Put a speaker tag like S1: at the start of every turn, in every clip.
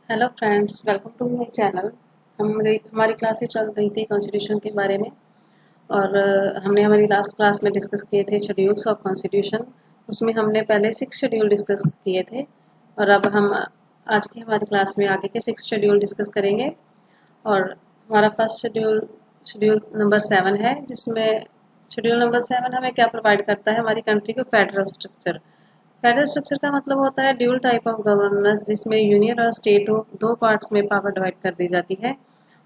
S1: Hello friends, welcome to my channel. हमारी classes चल रही थी कॉन्स्टिट्यूशन के बारे में। और हमने हमारी लास्ट क्लास में डिस्कस किए थे शेड्यूल्स ऑफ कॉन्स्टिट्यूशन। उसमें हमने पहले 6 शेड्यूल डिस्कस किए थे और अब हम आज की हमारी क्लास में आगे के 6 शेड्यूल डिस्कस करेंगे। और हमारा फर्स्ट शेड्यूल नंबर 7 है, जिसमें शेड्यूल नंबर 7 हमें क्या प्रोवाइड करता है, हमारी कंट्री को फेडरल स्ट्रक्चर। फेडरल स्ट्रक्चर का मतलब होता है ड्यूल टाइप ऑफ गवर्नेंस, जिसमें यूनियन और स्टेट दो पार्ट्स में पावर डिवाइड कर दी जाती है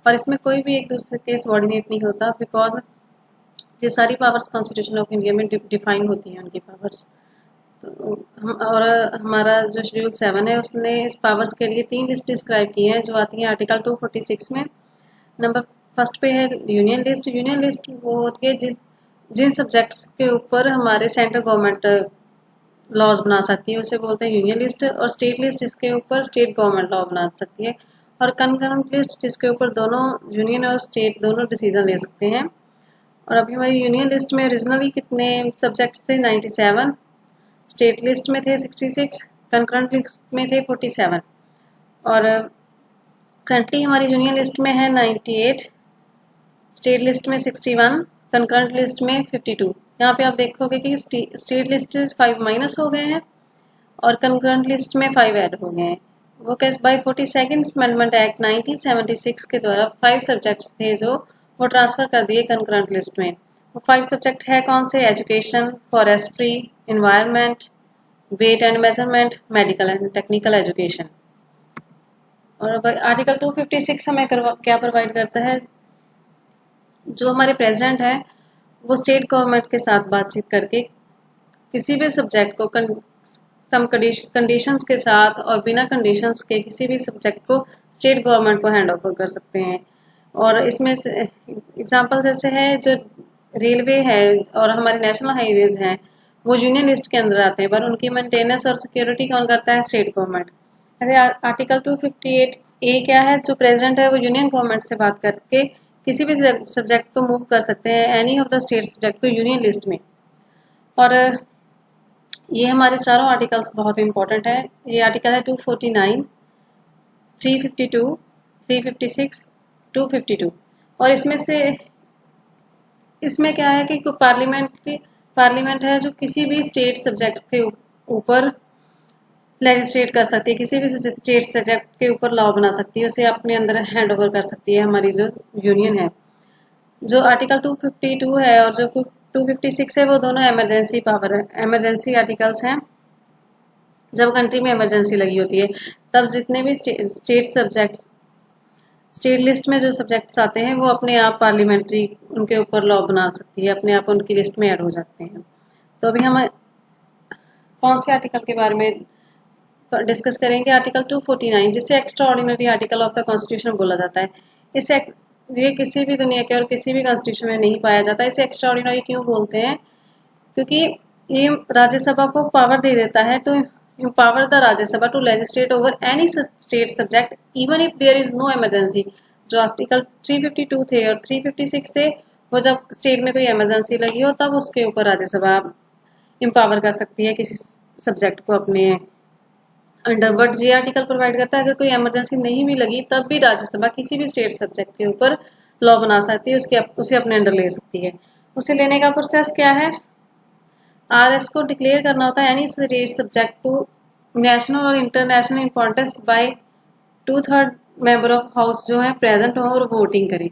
S1: और इसमें कोई भी एक दूसरे के सबॉर्डिनेट नहीं होता, बिकॉज ये सारी पावर्स कॉन्स्टिट्यूशन ऑफ इंडिया में डिफाइन होती हैं उनकी पावर्स। तो और हमारा जो शेड्यूल 7 है उसने इस पावर्स के लिए 3 लिस्ट डिस्क्राइब की है, जो आती है आर्टिकल 246 में। नंबर फर्स्ट पे है यूनियन लिस्ट। यूनियन लिस्ट वो होती है जिन सब्जेक्ट्स के ऊपर हमारे सेंट्रल गवर्नमेंट लॉज बना सकती है, उसे बोलते हैं यूनियन लिस्ट। और स्टेट लिस्ट जिसके ऊपर स्टेट गवर्नमेंट लॉ बना सकती है। और कंकरेंट लिस्ट जिसके ऊपर दोनों यूनियन और स्टेट दोनों डिसीजन ले सकते हैं। और अभी हमारी यूनियन लिस्ट में ओरिजिनली कितने सब्जेक्ट्स थे? 97। स्टेट लिस्ट में थे 66, कंकरेंट लिस्ट में थे 47। और करंटली हमारी यूनियन लिस्ट में है 98, स्टेट लिस्ट में 61, कंकरेंट लिस्ट में 52। यहाँ पे आप देखोगे कि स्टेट लिस्ट 5 माइनस हो गए हैं और कंकरेंट लिस्ट में 5 ऐड हो गए हैं। वो कैसे? बाय 42nd अमेंडमेंट एक्ट 1976 के द्वारा 5 सब्जेक्ट्स थे जो वो ट्रांसफर कर दिए कंकरेंट लिस्ट में। वो 5 सब्जेक्ट है कौन से? Education, forestry, environment, weight and measurement, medical and technical education. और आर्टिकल 256 हमें क्या प्रोवाइड करता है? जो हमारे प्रेसिडेंट है वो स्टेट गवर्नमेंट के साथ बातचीत करके किसी भी सब्जेक्ट को सम कंडीशंस के साथ और बिना कंडीशंस के किसी भी सब्जेक्ट को स्टेट गवर्नमेंट को हैंड ओवर कर सकते हैं। और इसमें एग्जांपल जैसे है जो रेलवे है और हमारे नेशनल हाईवेज हैं, वो यूनियन लिस्ट के अंदर आते हैं, पर उनकी मेंटेनेंस और सिक्योरिटी कौन करता है? State government. अरे आर्टिकल 258 ए क्या है? जो प्रेसिडेंट है वो यूनियन गवर्नमेंट से बात करके किसी भी सब्जेक्ट को मूव कर सकते हैं any of the state subject को यूनियन लिस्ट में। और ये हमारे चारों आर्टिकल्स बहुत इंपॉर्टेंट है। ये आर्टिकल है 249, 352, 356, 252। और इसमें क्या है कि पार्लियामेंट है जो किसी भी स्टेट सब्जेक्ट के ऊपर लेजिस्लेट कर सकती है, किसी भी स्टेट सब्जेक्ट के ऊपर लॉ बना सकती है, उसे अपने अंदर हैंड ओवर कर सकती है हमारी जो यूनियन है। जो आर्टिकल 252 है और जो 256 है वो दोनों इमरजेंसी पावर है, इमरजेंसी आर्टिकल्स हैं। जब कंट्री में इमरजेंसी लगी होती है तब जितने भी स्टेट लिस्ट में जो सब्जेक्ट्स आते हैं वो अपने आप पार्लियामेंट्री उनके ऊपर लॉ बना सकती है, अपने आप उनकी लिस्ट में ऐड हो जाते हैं। तो अभी हम कौन से आर्टिकल के बारे में डिस्कस करेंगे? आर्टिकल 249, जिसे extra ordinary article of the constitution बोला जाता है। इसे ये किसी भी दुनिया के और किसी भी कॉन्स्टिट्यूशन में नहीं पाया जाता। इसे एक्स्ट्रा ऑर्डिनरी क्यों बोलते हैं? क्योंकि ये राज्यसभा को पावर दे देता है to empower the Rajya Sabha to legislate over any state subject even if there is no emergency। जो आर्टिकल 352 थे और 356 थे, वो जब स्टेट में कोई इमरजेंसी लगी हो तब उसके ऊपर राज्यसभा एम्पावर कर सकती है किसी सब्जेक्ट को अपने अंडर। बट ये आर्टिकल प्रोवाइड करता है अगर कोई इमरजेंसी नहीं भी लगी तब भी राज्यसभा किसी भी स्टेट सब्जेक्ट के ऊपर लॉ बना सकती है, उसे अपने अंडर ले सकती है। उसे लेने का प्रोसेस क्या है? आरएस को डिक्लेयर करना होता है any state subject to national और international importance by 2/3 member of house जो है प्रेजेंट हो और वोटिंग करें।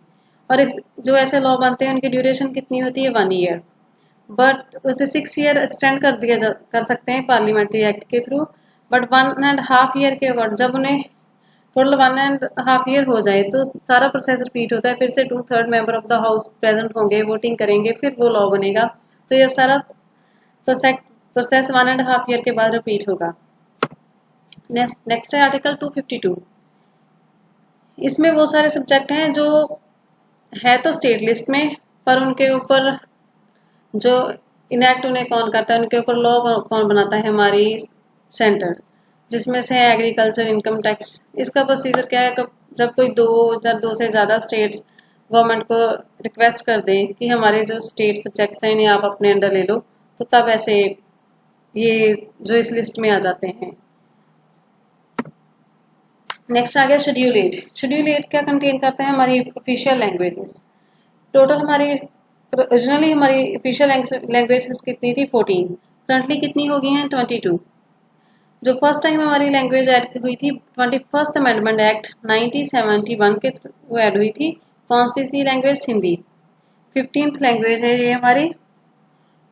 S1: और इस जो ऐसे लॉ बनते हैं उनकी ड्यूरेशन कितनी होती है? 1 ईयर। बट उसे 6 ईयर एक्सटेंड कर सकते हैं पार्लियामेंट्री एक्ट के थ्रू। बट 1.5 ईयर के बाद जब उन्हें टोटल 1.5 ईयर हो जाए तो सारा प्रोसेस रिपीट होता है, फिर से 2/3 member of the house present होंगे, वोटिंग करेंगे, फिर वो लॉ बनेगा। तो यह सारा प्रोसेस 1.5 ईयर के बाद रिपीट होगा। नेक्स्ट है आर्टिकल 252। इसमें वो सारे सब्जेक्ट हैं जो है तो स्टेट लिस्ट में, पर उनके ऊपर जो इनेक्ट उन्हें कौन करता है, उनके ऊपर लॉ कौन बनाता है? हमारी सेंटर। जिसमें से एग्रीकल्चर, इनकम टैक्स। इसका प्रोसीजर क्या है? जब कोई दो से ज़्यादा स्टेट्स गवर्नमेंट को रिक्वेस्ट कर दें कि हमारे जो स्टेट सब्जेक्ट्स हैं इन्हें आप अपने अंडर ले लो, तो तब ऐसे ये जो इस लिस्ट में आ जाते हैं। नेक्स्ट आ गया शेड्यूल 8। शेड्यूल 8 क्या कंटेन करता है? हमारी ऑफिशियल लैंग्वेजेस। टोटल हमारी ओरिजिनली हमारी ऑफिशियल लैंग्वेजेस कितनी थी? 14। करंटली कितनी हो गई हैं? 22। जो फर्स्ट टाइम हमारी लैंग्वेज ऐड हुई थी 21st अमेंडमेंट एक्ट 1971 के थ्रू ऐड हुई थी। कौन सी लैंग्वेज? हिंदी। 15th लैंग्वेज है ये हमारी।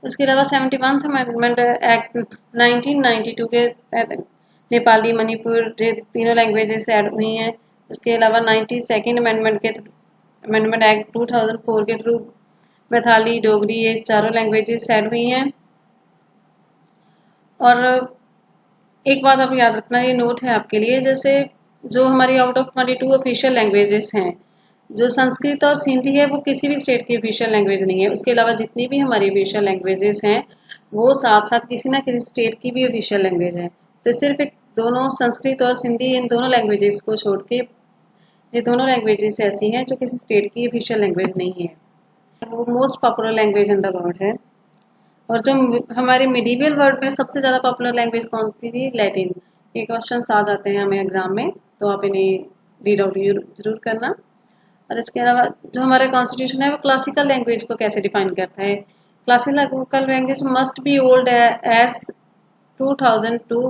S1: उसके अलावा 71th अमेंडमेंट एक्ट 1992 के तहत नेपाली, मणिपुर, ये तीनों लैंग्वेजेस ऐड हुई हैं। उसके अलावा 92nd अमेंडमेंट एक्ट 2004 के थ्रू मैथाली, डोगरी, ये चारों लैंग्वेजेस ऐड हुई हैं। और एक बात आप याद रखना, ये नोट है आपके लिए, जैसे जो हमारी आउट ऑफ 22 ऑफिशियल लैंग्वेजेस हैं, जो संस्कृत और सिंधी है वो किसी भी स्टेट की ऑफिशियल लैंग्वेज नहीं है। उसके अलावा जितनी भी हमारी ऑफिशियल लैंग्वेजेस हैं वो साथ साथ किसी ना किसी स्टेट की भी ऑफिशियल लैंग्वेज है। तो सिर्फ एक दोनों संस्कृत और सिंधी, इन दोनों लैंग्वेजेस को छोड़ के ये दोनों लैंग्वेजेस ऐसी हैं जो किसी स्टेट की ऑफिशियल लैंग्वेज नहीं है। वो most popular language in the world है। और जो हमारे मिडीवियल वर्ल्ड में सबसे ज़्यादा पॉपुलर लैंग्वेज कौन सी थी? लैटिन। ये क्वेश्चन आ जाते हैं हमें एग्जाम में, तो आप इन्हें रीड आउट जरूर करना। और इसके अलावा जो हमारा कॉन्स्टिट्यूशन है वो क्लासिकल लैंग्वेज को कैसे डिफाइन करता है? Classical language must be old as 2000 to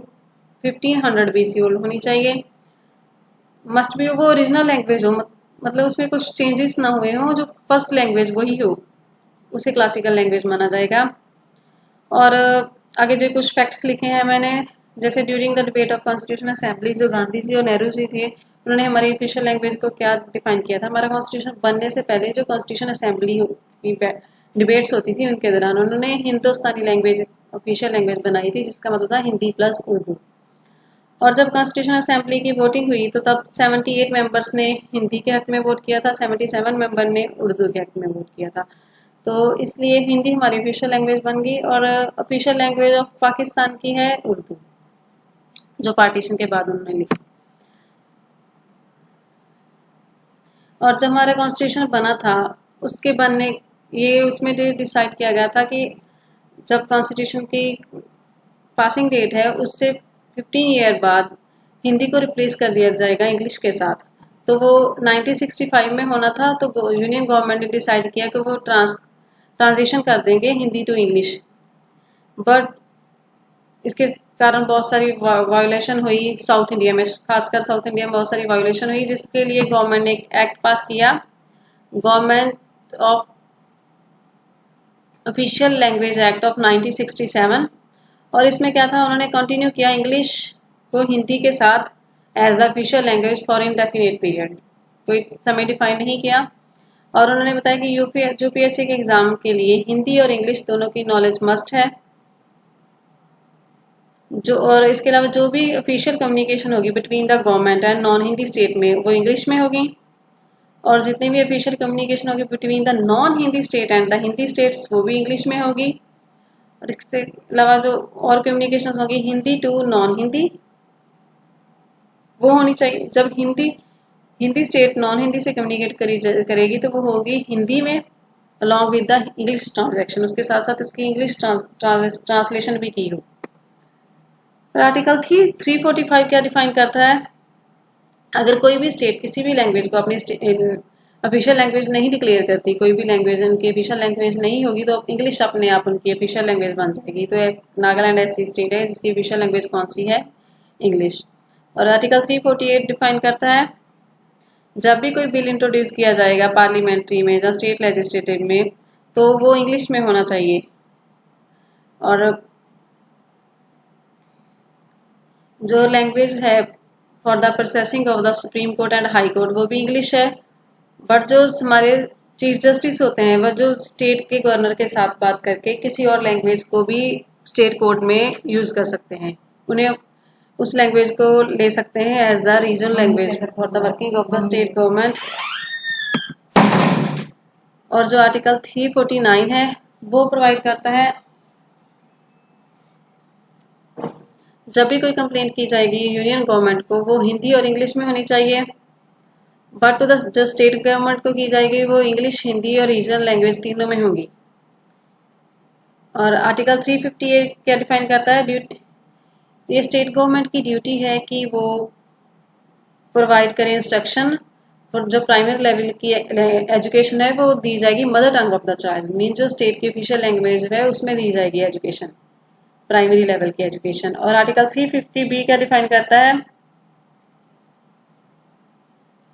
S1: 1500 BC old होनी चाहिए। मस्ट बी वो ओरिजिनल लैंग्वेज हो, मतलब उसमें कुछ चेंजेस ना हुए हों, जो फर्स्ट लैंग्वेज वही हो, उसे क्लासिकल लैंग्वेज माना जाएगा। और आगे जो कुछ फैक्ट्स लिखे हैं मैंने, जैसे during the debate of constitution assembly, जो गांधी जी और नेहरू जी थे, उन्होंने हमारी ऑफिशियल लैंग्वेज को क्या डिफाइन किया था? हमारा कॉन्स्टिट्यूशन बनने से पहले जो कॉन्स्टिट्यूशन असेंबली की डिबेट्स होती थी उनके दौरान उन्होंने हिंदुस्तानी लैंग्वेज ऑफिशियल लैंग्वेज बनाई थी, जिसका मतलब था हिंदी प्लस उर्दू। और जब कॉन्स्टिट्यूशन असेंबली की वोटिंग हुई तो तब 78 मेंबर्स ने हिंदी के हक में वोट किया था, 77 मेंबर ने उर्दू के हक में वोट किया था। तो इसलिए हिंदी हमारी ऑफिशियल लैंग्वेज बन गई। और ऑफिशियल लैंग्वेज ऑफ पाकिस्तान की है उर्दू, जो पार्टीशन के बाद उन्होंने लिखी। और जब हमारा कॉन्स्टिट्यूशन बना था उसके बनने ये उसमें डिसाइड किया गया था कि जब कॉन्स्टिट्यूशन की पासिंग डेट है उससे 15 ईयर बाद हिंदी को रिप्लेस कर दिया जाएगा इंग्लिश के साथ। तो वो 1965 में होना था, तो यूनियन गवर्नमेंट ने डिसाइड किया कि वो ट्रांजिशन कर देंगे हिंदी टू इंग्लिश। बट इसके कारण बहुत सारी वायोलेशन हुई साउथ इंडिया में, खासकर साउथ इंडिया में बहुत सारी वायोलेशन हुई, जिसके लिए गवर्नमेंट ने एक एक्ट पास किया, government of official language act of 1967। और इसमें क्या था, उन्होंने कंटिन्यू किया इंग्लिश को हिंदी के साथ as the official language for indefinite period, कोई समय डिफाइन नहीं किया। और उन्होंने बताया कि यूपीएससी के एग्जाम के लिए हिंदी और इंग्लिश दोनों की नॉलेज मस्ट है। जो और इसके अलावा जो भी ऑफिशियल कम्युनिकेशन होगी between the government and non Hindi state में वो इंग्लिश में होगी। और जितनी भी ऑफिशियल कम्युनिकेशन होगी between the non Hindi state and the Hindi states वो भी इंग्लिश में होगी। और इसके अलावा जो और कम्युनिकेशन होगी हिंदी टू नॉन हिंदी वो होनी चाहिए। जब हिंदी स्टेट नॉन हिंदी से कम्युनिकेट करेगी तो वो होगी हिंदी में along with the English transaction, उसके साथ साथ उसकी इंग्लिश ट्रांसलेशन भी की हो। आर्टिकल 345 क्या डिफाइन करता है? अगर कोई भी स्टेट किसी भी लैंग्वेज को अपनी ऑफिशियल लैंग्वेज नहीं डिक्लेयर करती, कोई भी लैंग्वेज उनकी ऑफिशियल लैंग्वेज नहीं होगी, तो इंग्लिश अपने आप उनकी ऑफिशियल लैंग्वेज बन जाएगी। तो एक नागालैंड ऐसी स्टेट है जिसकी ऑफिशियल लैंग्वेज कौन सी है? इंग्लिश। और आर्टिकल 348 डिफाइन करता है जब भी कोई बिल इंट्रोड्यूस किया जाएगा पार्लियामेंट्री में या स्टेट लेजिस्लेटिव में तो वो इंग्लिश में होना चाहिए। और जो लैंग्वेज है for the processing of the supreme court and high court वो भी इंग्लिश है। बट जो हमारे चीफ जस्टिस होते हैं वह जो स्टेट के गवर्नर के साथ बात करके किसी और लैंग्वेज को भी स्टेट कोर्ट में यूज कर सकते हैं, उन्हें उस लैंग्वेज को ले सकते हैं as the regional language for the working of the state government. और जो आर्टिकल 349 है वो प्रोवाइड करता है जब भी कोई कंप्लेंट की जाएगी यूनियन गवर्नमेंट को वो हिंदी और इंग्लिश में होनी चाहिए। बट जो स्टेट गवर्नमेंट को की जाएगी वो इंग्लिश, हिंदी और रीजनल लैंग्वेज तीनों में होंगी। और आर्टिकल 358 क्या डिफाइन करता है? ये स्टेट गवर्नमेंट की ड्यूटी है कि वो प्रोवाइड करें इंस्ट्रक्शन, और जो प्राइमरी लेवल की एजुकेशन है वो दी जाएगी mother tongue of the child, mean जो स्टेट की ऑफिशियल लैंग्वेज है उसमें दी जाएगी एजुकेशन, प्राइमरी लेवल की एजुकेशन। और आर्टिकल 350 बी क्या डिफाइन करता है,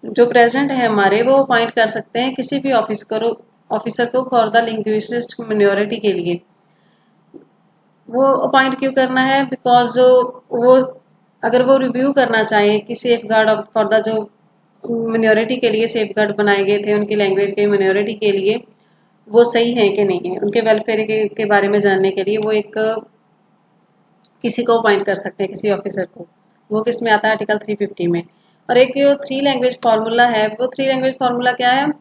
S1: जो प्रेसिडेंट है हमारे वो अपॉइंट कर सकते हैं किसी भी ऑफिसर को फॉर द लिंग्विस्टिक मिनोरिटी के लिए। वो अपॉइंट क्यों करना है, बिकॉज जो वो अगर वो रिव्यू करना चाहें कि सेफ गार्ड फॉर द जो मिनोरिटी के लिए सेफ गार्ड बनाए गए थे उनकी लैंग्वेज के मिनोरिटी के लिए, वो सही है कि नहीं है, उनके वेलफेयर के बारे में जानने के लिए वो एक किसी को अपॉइंट कर सकते हैं, किसी ऑफिसर को। वो किस में आता है, आर्टिकल 350 में। और एक जो 3 लैंग्वेज फार्मूला है, वो 3 लैंग्वेज फार्मूला क्या है,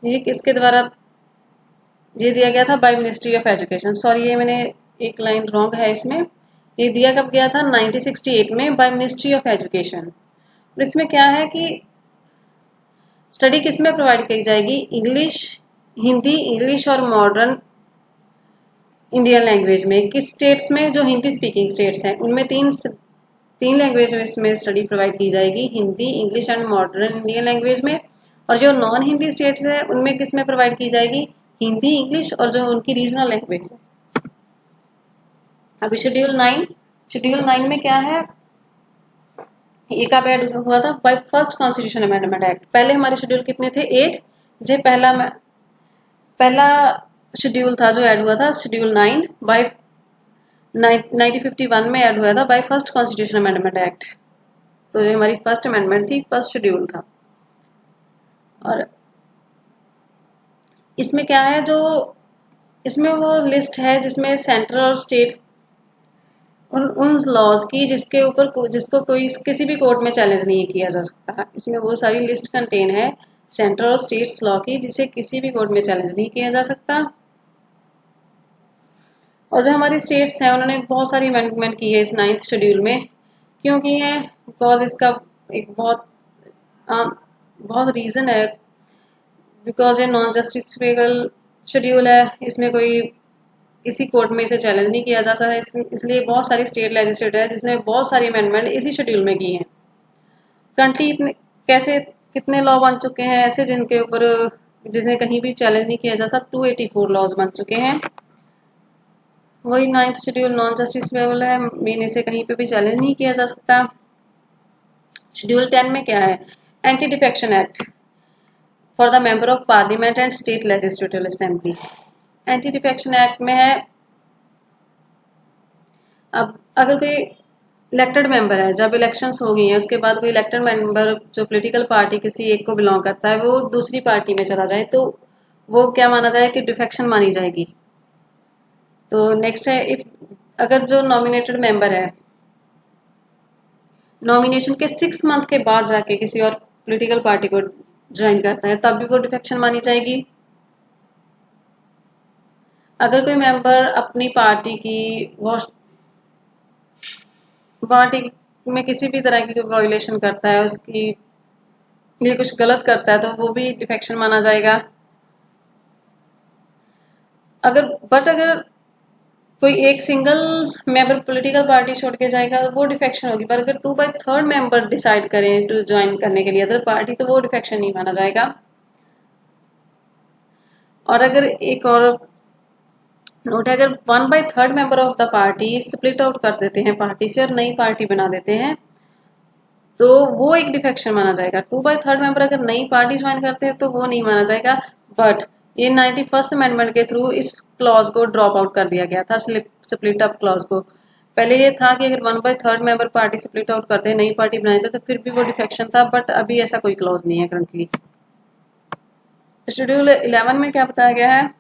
S1: ये किसके द्वारा ये दिया गया था, by ministry of education. Sorry ये मैंने एक लाइन रॉन्ग है इसमें, ये दिया कब गया था, 1968 में बाय मिनिस्ट्री ऑफ एजुकेशन। और इसमें क्या है कि स्टडी किस में प्रोवाइड की जाएगी, इंग्लिश, हिंदी, इंग्लिश और मॉडर्न इंडियन लैंग्वेज में। किस स्टेट्स में, जो हिंदी स्पीकिंग स्टेट्स हैं उनमें तीन लैंग्वेज में स्टडी प्रोवाइड की जाएगी, Hindi, English and modern Indian language में। और जो नॉन हिंदी स्टेट्स है उनमें किस में प्रोवाइड की जाएगी, हिंदी, इंग्लिश और जो उनकी रीजनल लैंग्वेज है। अभी शेड्यूल 9 में क्या है, ये कब ऐड हुआ था, by first constitution amendment act. पहले हमारे शेड्यूल कितने थे, 8। जो पहला शेड्यूल था जो ऐड हुआ था, शेड्यूल 9 बाय 1951 में ऐड हुआ था by first constitution amendment act. तो ये हमारी फर्स्ट अमेंडमेंट थी, फर्स्ट शेड्यूल था। और इसमें क्या है, जो इसमें वो लिस्ट है जिसमें सेंट्रल और स्टेट उन लॉज की जिसको कोई किसी भी कोर्ट में चैलेंज नहीं किया जा सकता। इसमें वो सारी लिस्ट कंटेन है सेंट्रल और स्टेट्स लॉ की, जिसे किसी भी कोर्ट में चैलेंज नहीं किया जा सकता। और जो हमारी स्टेट्स हैं उन्होंने बहुत सारी अमेंडमेंट की है इस 9th शेड्यूल में। क्यों की है, बिकॉज इसका एक बहुत रीज़न है, बिकॉज ये नॉन जस्टिफिकेबल शेड्यूल है, इसमें कोई किसी कोर्ट में इसे चैलेंज नहीं किया जा सकता। इसलिए बहुत सारी स्टेट लेजिस्लेटर है जिसने बहुत सारी अमेंडमेंट इसी शेड्यूल में की हैं। करंटली कितने लॉ बन चुके हैं ऐसे जिनके ऊपर जिसने कहीं भी चैलेंज नहीं किया जा सकता, 284 लॉज बन चुके हैं। वही 9th शेड्यूल नॉन जस्टिफिकेबल है, मीन इसे कहीं पे भी चैलेंज नहीं किया जा सकता। शेड्यूल 10 में क्या है, anti defection act for the member of parliament and state legislative assembly. Anti defection act में है, अब अगर कोई इलेक्टेड मेंबर है, जब इलेक्शंस हो गई हैं उसके बाद कोई इलेक्टेड मेंबर जो पॉलिटिकल पार्टी किसी एक को बिलोंग करता है वो दूसरी पार्टी में चला जाए तो वो क्या माना जाए कि डिफेक्शन मानी जाएगी। तो नेक्स्ट है, इफ अगर जो नॉमिनेटेड मेंबर है नॉमिनेशन के 6 मंथ के बाद जाके किसी और पॉलिटिकल पार्टी को ज्वाइन करता है तब भी वो डिफेक्शन मानी जाएगी। अगर कोई मेंबर अपनी पार्टी में किसी भी तरह की वायलेशन करता है, उसकी लिए कुछ गलत करता है तो वो भी डिफेक्शन माना जाएगा। अगर कोई एक सिंगल मेंबर पॉलिटिकल पार्टी छोड़ के जाएगा तो वो डिफेक्शन होगी, पर अगर 2/3 मेंबर डिसाइड करें टू ज्वाइन करने के लिए अदर पार्टी तो वो डिफेक्शन नहीं माना जाएगा। और अगर एक और नोट है, अगर 1/3 member of the party split out कर देते हैं पार्टी से और नई पार्टी बना देते हैं तो वो एक डिफेक्शन माना जाएगा। 2/3 मेंबर अगर नई पार्टी ज्वाइन करते हैं तो वो नहीं माना जाएगा। बट ये 91st अमेंडमेंट के थ्रू इस क्लॉज को ड्रॉप आउट कर दिया गया था, स्प्लिट अप क्लॉज को। पहले ये था कि अगर 1/3 मेंबर पार्टी स्प्लिट आउट करते नई पार्टी बनाते तो फिर भी वो डिफेक्शन था, बट अभी ऐसा कोई क्लॉज नहीं है करंटली। शेड्यूल 11 में क्या बताया गया है,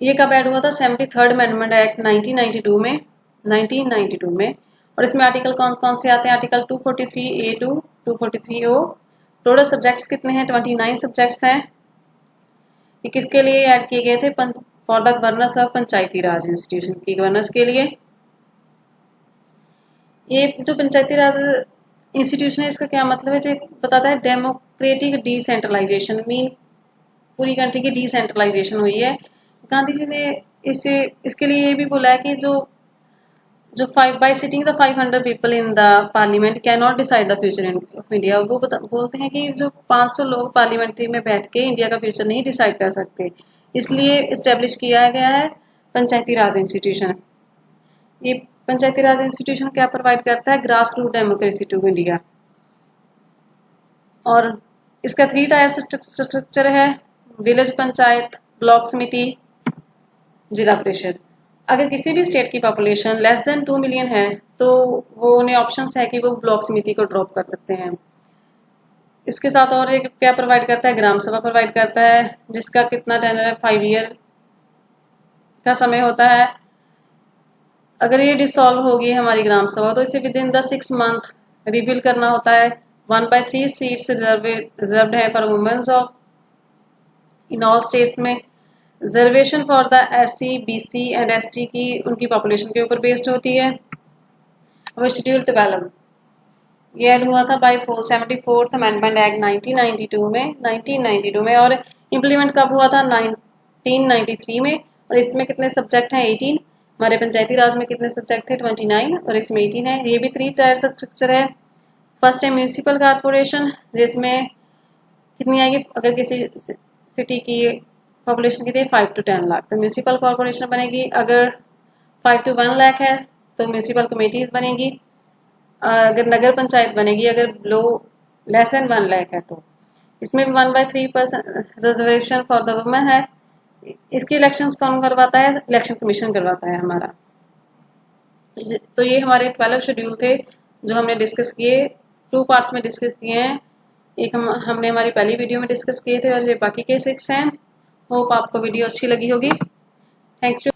S1: ये कब ऐड हुआ था, 73rd अमेंडमेंट एक्ट 1992 में। और इसमें आर्टिकल कौन कौन से आते हैं, article 243A2, 243O। Total subjects कितने हैं, 29 सब्जेक्ट्स हैं। ये किसके लिए ऐड किए गए थे, for the governance of Panchayati Raj institution की गवर्नेंस के लिए। ये जो पंचायती राज इंस्टीट्यूशन है इसका क्या मतलब है, जो बताता है डेमोक्रेटिक डिसेंट्रलाइजेशन, मीन पूरी कंट्री की डिसेंट्रलाइजेशन हुई है। गांधी जी ने इसके लिए ये भी बोला है कि जो जो by sitting the 500 people in the parliament can not decide the future of India. वो बोलते हैं कि जो 500 लोग पार्लियामेंट्री में बैठ के इंडिया का फ्यूचर नहीं डिसाइड कर सकते, इसलिए इस्टेब्लिश किया गया है पंचायती राज इंस्टीट्यूशन। ये पंचायती राज इंस्टीट्यूशन क्या प्रोवाइड करता है? Grass root democracy to India. और इसका 3 टायर स्ट्रक्चर है, विलेज पंचायत, ब्लॉक समिति, जिला परिषद। अगर किसी भी स्टेट की पॉपुलेशन लेस देन 2 मिलियन है तो वो उन्हें ऑप्शंस है कि वो ब्लॉक समिति को ड्रॉप कर सकते हैं। इसके साथ और एक क्या प्रोवाइड करता है? ग्राम सभा प्रोवाइड करता है, जिसका कितना टेनर है? 5 ईयर का समय होता है। अगर ये डिसॉल्व होगी हमारी ग्राम सभा तो इसे विद इन द 6 मंथ रिबिल करना होता है। 1/3 सीट्स रिजर्व्ड है for womens of in all states में। Reservation for the SC, BC and ST की उनकी पॉपुलेशन के ऊपर बेस्ड होती है। अब शेड्यूल 12 ये ऐड हुआ था बाय 74th अमेंडमेंट एक्ट 1992 में और इम्प्लीमेंट कब हुआ था? 1993 में। और इसमें कितने सब्जेक्ट हैं? 18। हमारे पंचायती राज में कितने सब्जेक्ट थे? 29 और इसमें 18 है। ये भी 3 टायर स्ट्रक्चर है। फर्स्ट है म्यूनिसिपल कॉर्पोरेशन, जिसमें कितनी आएगी? अगर किसी सिटी की पॉपुलेशन कितनी है? 5 to 10 लाख तो म्यूनिसिपल कॉर्पोरेशन बनेगी। अगर 5 to 1 लाख है तो म्यूनिसिपल कमेटीज बनेगी। अगर नगर पंचायत बनेगी अगर लेस देन 1 लाख है तो। इसमें भी 1/3% रिजर्वेशन फॉर द वुमेन है। इसकी इलेक्शंस कौन करवाता है? इलेक्शन कमीशन करवाता है हमारा। तो ये हमारे 12 शेड्यूल थे जो हमने डिस्कस किए, 2 पार्ट्स में डिस्कस किए हैं। एक हमने हमारी पहली वीडियो में डिस्कस किए थे और ये बाकी के 6 हैं। होप आपको वीडियो अच्छी लगी होगी। थैंक्स।